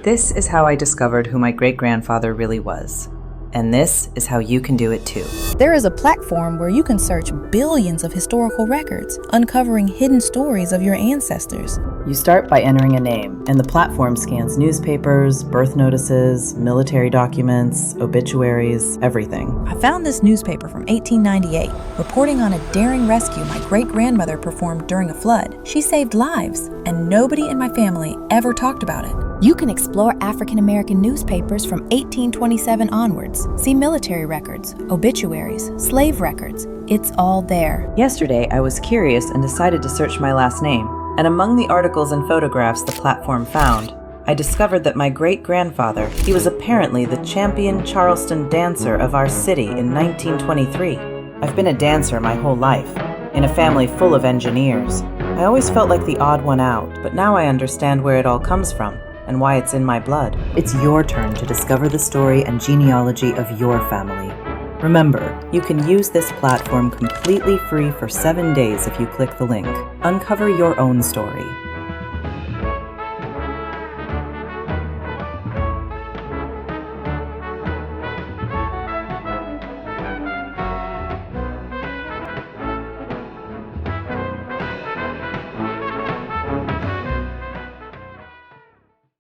This is how I discovered who my great-grandfather really was. And this is how you can do it too. There is a platform where you can search billions of historical records, uncovering hidden stories of your ancestors. You start by entering a name, and the platform scans newspapers, birth notices, military documents, obituaries, everything. I found this newspaper from 1898, reporting on a daring rescue my great-grandmother performed during a flood. She saved lives, and nobody in my family ever talked about it. You can explore African American newspapers from 1827 onwards. See military records, obituaries, slave records. It's all there. Yesterday, I was curious and decided to search my last name. And among the articles and photographs the platform found, I discovered that my great-grandfather, he was apparently the champion Charleston dancer of our city in 1923. I've been a dancer my whole life, in a family full of engineers. I always felt like the odd one out, but now I understand where it all comes from and why it's in my blood. It's your turn to discover the story and genealogy of your family. Remember, you can use this platform completely free for 7 days if you click the link. Uncover your own story.